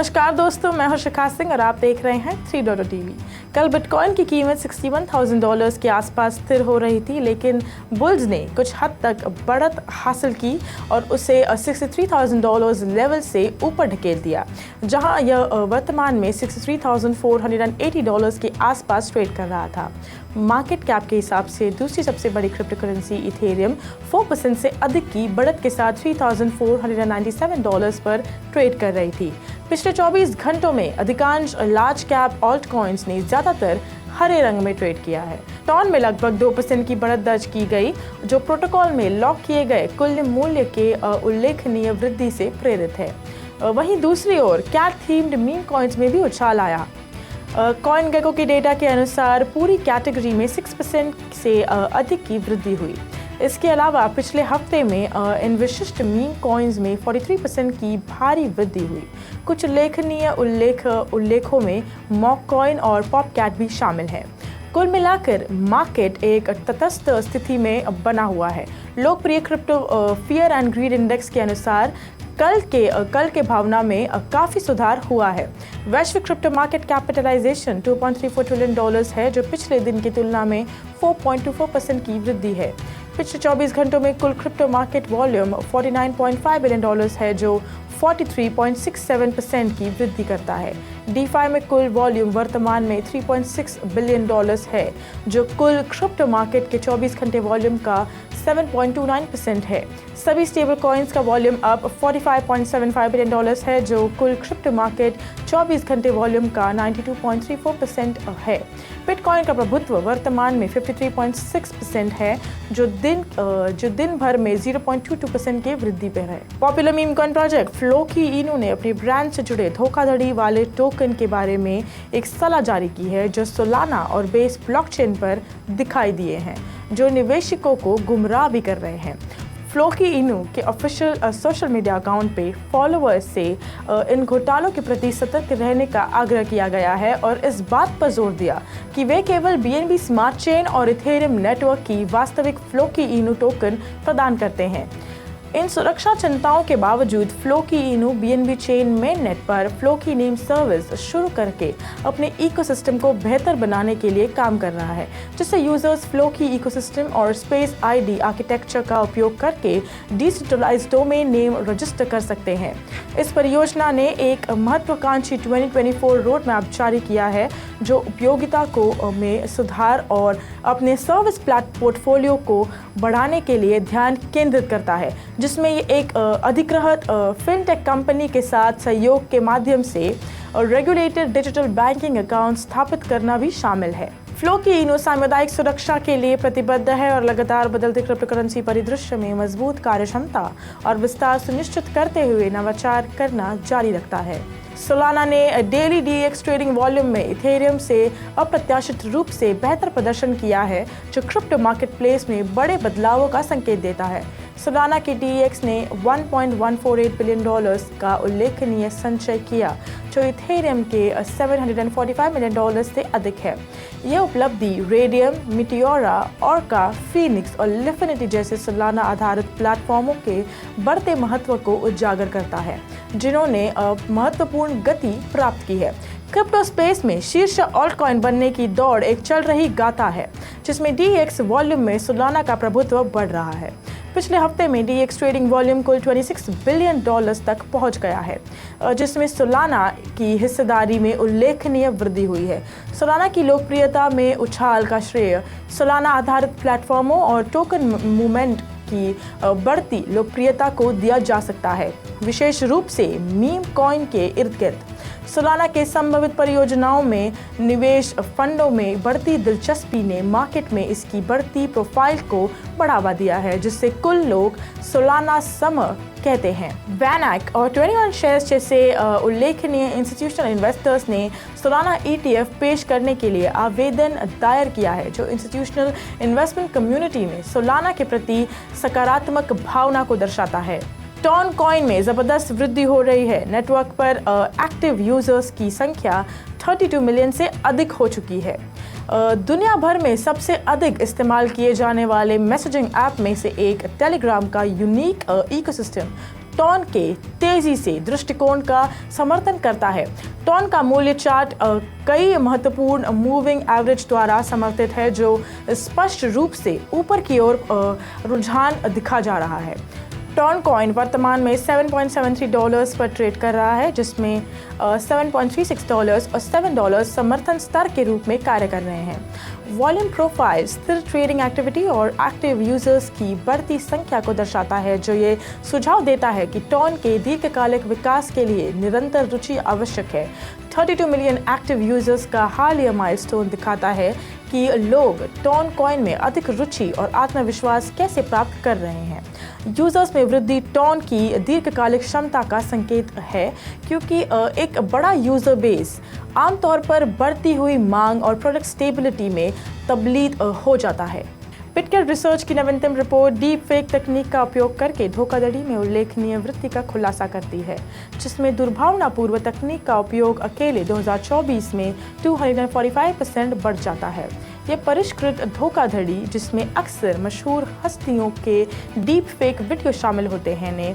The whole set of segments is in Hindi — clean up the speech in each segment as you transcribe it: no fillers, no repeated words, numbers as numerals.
नमस्कार दोस्तों, मैं हूं शिखा सिंह और आप देख रहे हैं 3 टीवी। कल बिटकॉइन की कीमत $61,000 के आसपास स्थिर हो रही थी, लेकिन बुल्स ने कुछ हद तक बढ़त हासिल की और उसे $63,000 लेवल से ऊपर ढकेल दिया, जहां यह वर्तमान में $63,480 के आसपास ट्रेड कर रहा था। मार्केट कैप के हिसाब से दूसरी सबसे बड़ी क्रिप्टो करेंसी इथेरियम 4% से अधिक की बढ़त के साथ $3,497 पर ट्रेड कर रही थी। पिछले 24 घंटों में अधिकांश लार्ज कैप ऑल्ट कॉइन्स ने ज्यादातर हरे रंग में ट्रेड किया है। टॉन में लगभग 2% की बढ़त दर्ज की गई, जो प्रोटोकॉल में लॉक किए गए कुल मूल्य के उल्लेखनीय वृद्धि से प्रेरित है। वहीं दूसरी ओर कैट थीम्ड मीम कॉइन्स में भी उछाल आया। कॉइन गेको के डेटा के अनुसार पूरी कैटेगरी में 6% से अधिक की वृद्धि हुई। इसके अलावा पिछले हफ्ते में इन विशिष्ट मीम कॉइन्स में 43% की भारी वृद्धि हुई। कुछ उल्लेखनीय उल्लेखों में मॉक कॉइन और पॉप कैट भी शामिल है। कुल मिलाकर मार्केट एक तटस्थ स्थिति में बना हुआ है। लोकप्रिय crypto fear and greed index के अनुसार कल के भावना में काफ़ी सुधार हुआ है। वैश्विक क्रिप्टो मार्केट कैपिटलाइजेशन $2.34 ट्रिलियन है, जो पिछले दिन की तुलना में 4.24% की वृद्धि है। पिछले 24 घंटों में कुल क्रिप्टो मार्केट वॉल्यूम $49.5 बिलियन है, जो 43.67% की वृद्धि करता है। डीफाई में कुल वॉल्यूम वर्तमान में $3.6 बिलियन है, जो कुल क्रिप्टो मार्केट के 24 घंटे वॉल्यूम का 7.29% है। सभी स्टेबल कॉइन्स का वॉल्यूम अब $45.75 बिलियन है, जो कुल क्रिप्टो मार्केट 24 घंटे वॉल्यूम का 92.34% है। बिटकॉइन का प्रभुत्व वर्तमान में 53.6% है, जो दिन भर में 0.22% की वृद्धि पर है। Popular meme coin project Floki इनू ने अपने ब्रांड से जुड़े धोखाधड़ी वाले टोकन के बारे में एक सलाह जारी की है, जो सोलाना और बेस ब्लॉकचेन पर दिखाई दिए हैं, जो निवेशकों को गुमराह भी कर रहे हैं। फ्लोकी इनू के ऑफिशियल सोशल मीडिया अकाउंट पे फॉलोअर्स से इन घोटालों के प्रति सतर्क रहने का आग्रह किया गया है और इस बात पर जोर दिया कि वे केवल BNB स्मार्ट चेन और इथेरियम नेटवर्क की वास्तविक फ्लोकी इनू टोकन प्रदान करते हैं। इन सुरक्षा चिंताओं के बावजूद फ्लोकी इनू BNB चेन मेन नेट पर फ्लोकी नेम सर्विस शुरू करके अपने इकोसिस्टम को बेहतर बनाने के लिए काम कर रहा है, जिससे यूजर्स फ्लोकी इकोसिस्टम और स्पेस ID आर्किटेक्चर का उपयोग करके डिसेंट्रलाइज्ड डोमेन नेम रजिस्टर कर सकते हैं। इस परियोजना ने एक महत्वाकांक्षी 2024 रोड मैप जारी किया है, जो उपयोगिता में सुधार और अपने सर्विस पोर्टफोलियो को बढ़ाने के लिए ध्यान केंद्रित करता है, जिसमें ये एक अधिकृत फिनटेक कंपनी के साथ सहयोग के माध्यम से रेगुलेटेड डिजिटल बैंकिंग अकाउंट स्थापित करना भी शामिल है। फ्लोकी इनू सामुदायिक सुरक्षा के लिए प्रतिबद्ध है और लगातार बदलते क्रिप्टो करेंसी परिदृश्य में मजबूत कार्यक्षमता और विस्तार सुनिश्चित करते हुए नवाचार करना जारी रखता है। सोलाना ने डेली DEX ट्रेडिंग वॉल्यूम में इथेरियम से अप्रत्याशित रूप से बेहतर प्रदर्शन किया है, जो क्रिप्टो मार्केटप्लेस में बड़े बदलावों का संकेत देता है। सोलाना के DEX ने $1.148 बिलियन का उल्लेखनीय संचय किया, जो इथेरियम के $745 मिलियन से अधिक है। यह उपलब्धि रेडियम, मिटियोरा, ऑर्का, फीनिक्स और लिफिनिटी जैसे सोलाना आधारित प्लेटफॉर्मों के बढ़ते महत्व को उजागर करता है, जिन्होंने महत्वपूर्ण गति प्राप्त की है। क्रिप्टो स्पेस में शीर्ष ऑल्ट कॉइन बनने की दौड़ एक चल रही गाथा है, जिसमें DEX वॉल्यूम में सोलाना का प्रभुत्व बढ़ रहा है। पिछले हफ्ते में DEX ट्रेडिंग वॉल्यूम कुल $26 बिलियन तक पहुंच गया है, जिसमें सोलाना की हिस्सेदारी में उल्लेखनीय वृद्धि हुई है। सोलाना की लोकप्रियता में उछाल का श्रेय सोलाना आधारित प्लेटफॉर्मों और टोकन मूवमेंट की बढ़ती लोकप्रियता को दिया जा सकता है, विशेष रूप से मीम कॉइन के इर्द गिर्द। सोलाना के संभावित परियोजनाओं में निवेश फंडों में बढ़ती दिलचस्पी ने मार्केट में इसकी बढ़ती प्रोफाइल को बढ़ावा दिया है, जिससे कुल लोग सोलाना समर कहते हैं। वैनैक और 21 शेयर्स जैसे उल्लेखनीय इंस्टीट्यूशनल इन्वेस्टर्स ने सोलाना ETF पेश करने के लिए आवेदन दायर किया है, जो इंस्टीट्यूशनल इन्वेस्टमेंट कम्युनिटी में सोलाना के प्रति सकारात्मक भावना को दर्शाता है। टॉन कॉइन में ज़बरदस्त वृद्धि हो रही है। नेटवर्क पर एक्टिव यूजर्स की संख्या 32 मिलियन से अधिक हो चुकी है। दुनिया भर में सबसे अधिक इस्तेमाल किए जाने वाले मैसेजिंग ऐप में से एक टेलीग्राम का यूनिक इकोसिस्टम टॉन के तेजी से दृष्टिकोण का समर्थन करता है। टॉन का मूल्य चार्ट कई महत्वपूर्ण मूविंग एवरेज द्वारा समर्थित है, जो स्पष्ट रूप से ऊपर की ओर रुझान दिखा जा रहा है। टॉन कॉइन वर्तमान में $7.73 पर ट्रेड कर रहा है, जिसमें $7.36 और $7 समर्थन स्तर के रूप में कार्य कर रहे हैं। वॉल्यूम प्रोफाइल स्थिर ट्रेडिंग एक्टिविटी और एक्टिव यूजर्स की बढ़ती संख्या को दर्शाता है, जो ये सुझाव देता है कि टॉन के दीर्घकालिक विकास के लिए निरंतर रुचि आवश्यक है। 32 मिलियन एक्टिव यूजर्स का हालिया माइलस्टोन दिखाता है कि लोग टॉन कॉइन में अधिक रुचि और आत्मविश्वास कैसे प्राप्त कर रहे हैं। यूजर्स में वृद्धि टॉन की दीर्घकालिक क्षमता का संकेत है, क्योंकि एक बड़ा यूजर बेस आमतौर पर बढ़ती हुई मांग और प्रोडक्ट स्टेबिलिटी में तब्दील हो जाता है। पिटकेट रिसर्च की नवीनतम रिपोर्ट डीप फेक तकनीक का उपयोग करके धोखाधड़ी में उल्लेखनीय वृद्धि का खुलासा करती है, जिसमें दुर्भावनापूर्ण तकनीक का उपयोग अकेले 2024 में 245% बढ़ जाता है। यह परिष्कृत धोखाधड़ी, जिसमें अक्सर मशहूर हस्तियों के डीप फेक वीडियो शामिल होते हैं, ने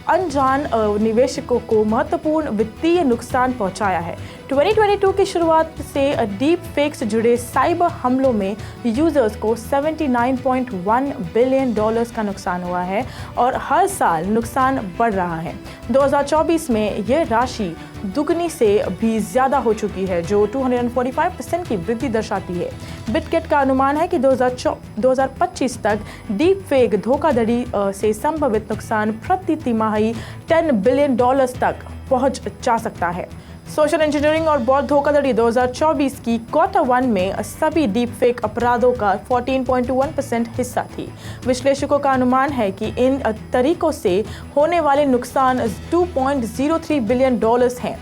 अनजान निवेशकों को महत्वपूर्ण वित्तीय नुकसान पहुंचाया है। 2022 की शुरुआत से डीप फेक से जुड़े साइबर हमलों में यूजर्स को $79.1 बिलियन का नुकसान हुआ है और हर साल नुकसान बढ़ रहा है। 2024 में यह राशि दुगनी से भी ज्यादा हो चुकी है, जो 245% की वृद्धि दर्शाती है। बिटकेट का अनुमान है कि 2025 तक डीप फेक धोखाधड़ी से संभावित नुकसान प्रति तिमाही $10 बिलियन तक पहुंच जा सकता है। सोशल इंजीनियरिंग और बॉट धोखाधड़ी 2024 की Q1 में सभी डीप फेक अपराधों का 14.21% हिस्सा थी। विश्लेषकों का अनुमान है कि इन तरीकों से होने वाले नुकसान $2.03 बिलियन हैं।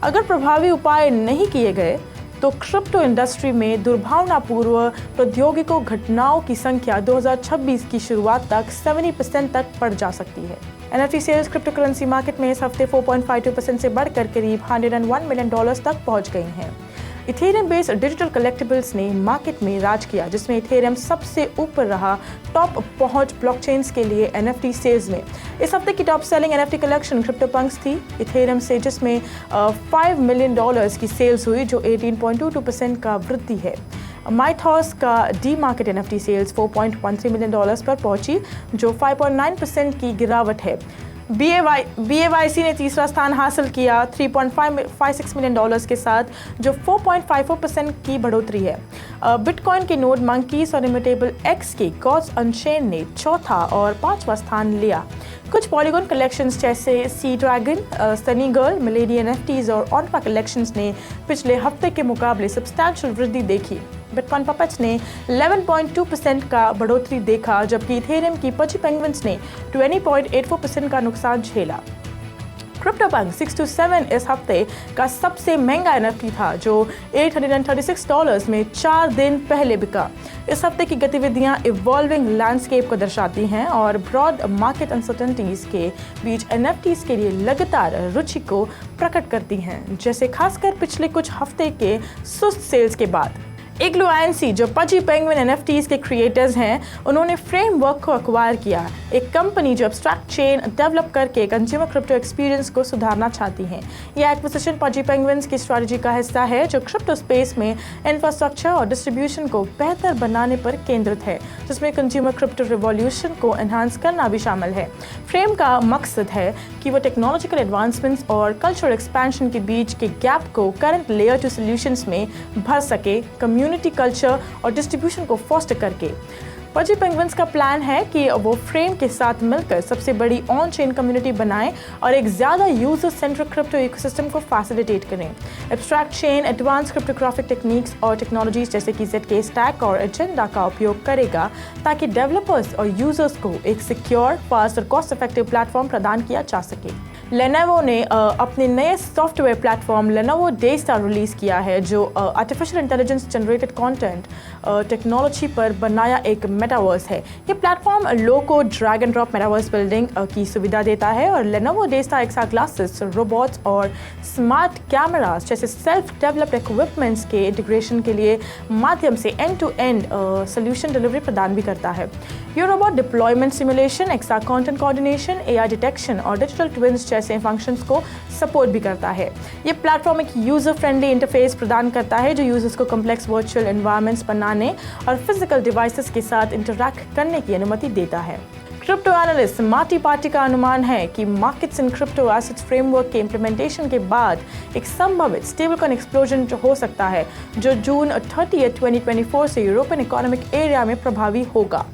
अगर प्रभावी उपाय नहीं किए गए तो क्रिप्टो इंडस्ट्री में दुर्भावनापूर्ण प्रौद्योगिकी घटनाओं की संख्या 2026 की शुरुआत तक 70% तक बढ़ जा सकती है। NFT sales crypto currency market में इस हफ्ते 4.52% से बढ़कर करीब $101 मिलियन तक पहुंच गई हैं। इथेरियम बेस्ड डिजिटल कलेक्टिबल्स ने मार्केट में राज किया, जिसमें इथेरियम सबसे ऊपर रहा। टॉप पहुंच ब्लॉकचेन्स के लिए NFT सेल्स में इस हफ्ते की टॉप सेलिंग NFT कलेक्शन क्रिप्टोपंक्स थी, इथेरियम से, जिसमें $5 मिलियन की सेल्स हुई, जो 18.22% का वृद्धि है। माइथॉस का D market NFT sales $4.13 million पर पहुंची, जो 5.9% की गिरावट है। BAYC ने तीसरा स्थान हासिल किया $3.56 मिलियन के साथ, जो 4.54% की बढ़ोतरी है। बिटकॉइन के नोड मंकीज और इम्यूटेबल एक्स के गॉड्स अनचेन ने चौथा और पांचवा स्थान लिया। कुछ पॉलीगॉन कलेक्शंस जैसे Sea Dragon, Sunny Girl, Milady NFTs और ऑनपा कलेक्शंस ने पिछले हफ्ते के मुकाबले सब्सटैंशियल वृद्धि देखी। बिटकॉइन पपेट्स ने 11.2% का बढ़ोतरी देखा, जबकि इथेरियम की पजी पेंगुइन्स ने 20.84% का नुकसान झेला। क्रिप्टोपंक 627 इस हफ्ते का सबसे महंगा NFT था, जो $836 में 4 दिन पहले बिका। इस हफ्ते की गतिविधियां इवॉल्विंग लैंडस्केप को दर्शाती हैं और ब्रॉड मार्केट अनसर्टेनिटीज के बीच NFTs के लिए लगातार रुचि को प्रकट करती हैं, जैसे खासकर पिछले कुछ हफ्ते के सुस्त सेल्स के बाद। इग्लू INC, जो पजी पेंगुइन NFTs के क्रिएटर्स हैं, उन्होंने फ्रेमवर्क को एक्वायर किया, एक कंपनी जो एब्स्ट्रैक्ट चेन डेवलप करके कंज्यूमर क्रिप्टो एक्सपीरियंस को सुधारना चाहती है। यह एक्विजिशन पजी पेंगुइन्स की स्ट्रैटेजी का हिस्सा है, जो क्रिप्टो स्पेस में इंफ्रास्ट्रक्चर और डिस्ट्रीब्यूशन को बेहतर बनाने पर केंद्रित है, जिसमें कंज्यूमर क्रिप्टो रिवॉल्यूशन को एनहांस करना भी शामिल है। फ्रेम का मकसद है कि वो टेक्नोलॉजिकल एडवांसमेंट्स और कल्चरल एक्सपेंशन के बीच के गैप को करंट लेयर टू सॉल्यूशंस में भर सके, कम्युनिटी कल्चर और डिस्ट्रीब्यूशन को फोस्टर करके। पजी पेंगुइन्स का प्लान है कि वो फ्रेम के साथ मिलकर सबसे बड़ी ऑन चेन कम्युनिटी बनाएं और एक ज़्यादा यूजर सेंट्रिक क्रिप्टो इकोसिस्टम को फैसिलिटेट करें। Abstract chain advance cryptographic techniques और टेक्नोलॉजीज जैसे कि ZK स्टैक और एजेंडा का उपयोग करेगा, ताकि डेवलपर्स और यूजर्स को एक सिक्योर, फास्ट और कॉस्ट इफेक्टिव प्लेटफॉर्म प्रदान किया जा सके। लेनोवो ने अपने नए सॉफ्टवेयर प्लेटफॉर्म लेनोवो डेस्टा रिलीज़ किया है, जो artificial intelligence generated content technology पर बनाया एक मेटावर्स है। ये platform low code drag and drop metaverse building की सुविधा देता है और लेनोवो डेस्टा एक्सा ग्लासेस, रोबोट्स और स्मार्ट कैमरास जैसे सेल्फ डेवलप्ड इक्विपमेंट्स के इंटीग्रेशन के लिए माध्यम से and to and solution delivery प्रदान भी करता है। ये रोबोट डिप्लॉयमेंट सिमुलेशन, एक्सा कंटेंट कोऑर्डिनेशन, एआई डिटेक्शन और डिजिटल ट्विन्स जैसे फंक्शंस को सपोर्ट भी करता है। ये प्लेटफॉर्म एक यूजर फ्रेंडली इंटरफेस प्रदान करता है जो यूजर्स को कॉम्प्लेक्स वर्चुअल एनवायरनमेंट्स बनाने और फिजिकल डिवाइसेस के साथ इंटरैक्ट करने की अनुमति देता है। क्रिप्टो एनालिस्ट मार्टी पार्टी का अनुमान है कि markets in crypto assets framework के इम्प्लीमेंटेशन के बाद एक संभावित स्टेबलकॉइन एक्सप्लोजन हो सकता है, जो जून 30, 2024 से यूरोपियन इकोनॉमिक एरिया में प्रभावी होगा।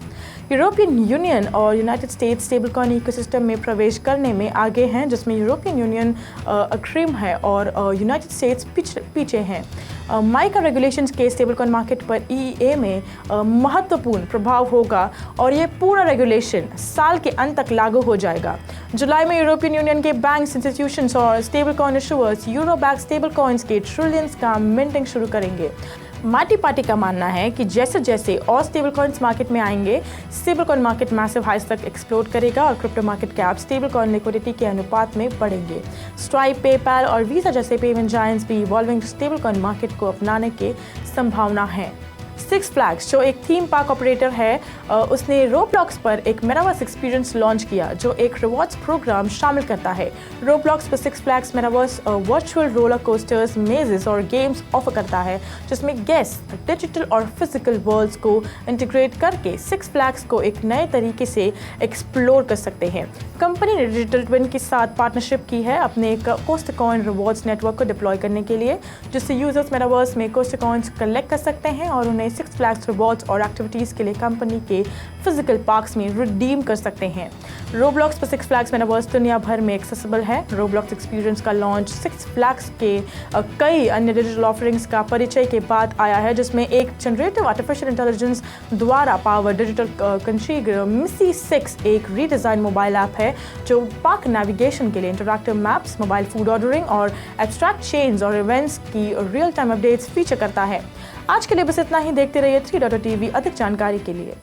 यूरोपियन यूनियन और यूनाइटेड स्टेट्स स्टेबलकॉइन इकोसिस्टम में प्रवेश करने में आगे हैं, जिसमें यूरोपियन यूनियन अग्रिम है और यूनाइटेड स्टेट्स पीछे हैं। माइका रेगुलेशंस के स्टेबलकॉइन मार्केट पर ईईए में महत्वपूर्ण प्रभाव होगा और ये पूरा रेगुलेशन साल के अंत तक लागू हो जाएगा। जुलाई में यूरोपियन यूनियन के बैंक्स, इंस्टीट्यूशंस और stablecoin issuers euro back stablecoins के ट्रिलियंस का मिंटिंग शुरू करेंगे। मार्टी पार्टी का मानना है कि जैसे जैसे और स्टेबल कॉइन्स मार्केट में आएंगे, स्टेबल कॉइन मार्केट मैसिव हाइस तक एक्सप्लोर करेगा और crypto market cap stable coin liquidity के अनुपात में बढ़ेंगे। स्ट्राइप, पेपैल और वीजा जैसे पेमेंट जायंट्स भी इवॉल्विंग स्टेबल कॉइन मार्केट को अपनाने के संभावना है। सिक्स फ्लैग्स, जो एक थीम पार्क ऑपरेटर है, उसने रोब्लॉक्स पर एक मेटावर्स एक्सपीरियंस लॉन्च किया जो एक रिवॉर्ड्स प्रोग्राम शामिल करता है। रोब्लॉक्स पर six flags metaverse virtual roller coasters, mazes और गेम्स ऑफर करता है, जिसमें गेस्ट डिजिटल और फिजिकल वर्ल्ड्स को इंटीग्रेट करके सिक्स फ्लैग्स को एक नए तरीके से एक्सप्लोर कर सकते हैं। कंपनी ने डिजिटल ट्विन के साथ पार्टनरशिप की है अपने कोस्ट कॉइन रिवॉर्ड्स नेटवर्क को डिप्लॉय करने के लिए, जिससे यूजर्स मेटावर्स में कोस्ट कॉइन्स कलेक्ट कर सकते हैं और उन्हें सिक्स फ्लैग्स रिवॉर्ड्स और एक्टिविटीज़ के लिए कंपनी के फिजिकल पार्क्स में रिडीम कर सकते हैं। रोब्लॉक्स पर सिक्स फ्लैग्स मेटावर्स दुनिया भर में एक्सेसिबल है। रोब्लॉक्स एक्सपीरियंस का लॉन्च सिक्स फ्लैग्स के कई अन्य डिजिटल ऑफरिंग्स का परिचय के बाद आया है, जिसमें एक जनरेटिव आर्टिफिशियल इंटेलिजेंस द्वारा पावर डिजिटल कंट्रीगर मिसी 6 एक रीडिज़ाइन मोबाइल ऐप है जो पार्क नेविगेशन के लिए interactive maps, mobile food ordering और एब्स्ट्रैक्ट चेन्स और इवेंट्स की रियल टाइम अपडेट्स फीचर करता है। आज के लिए बस इतना ही। देखते रहिए 3.TV अधिक जानकारी के लिए।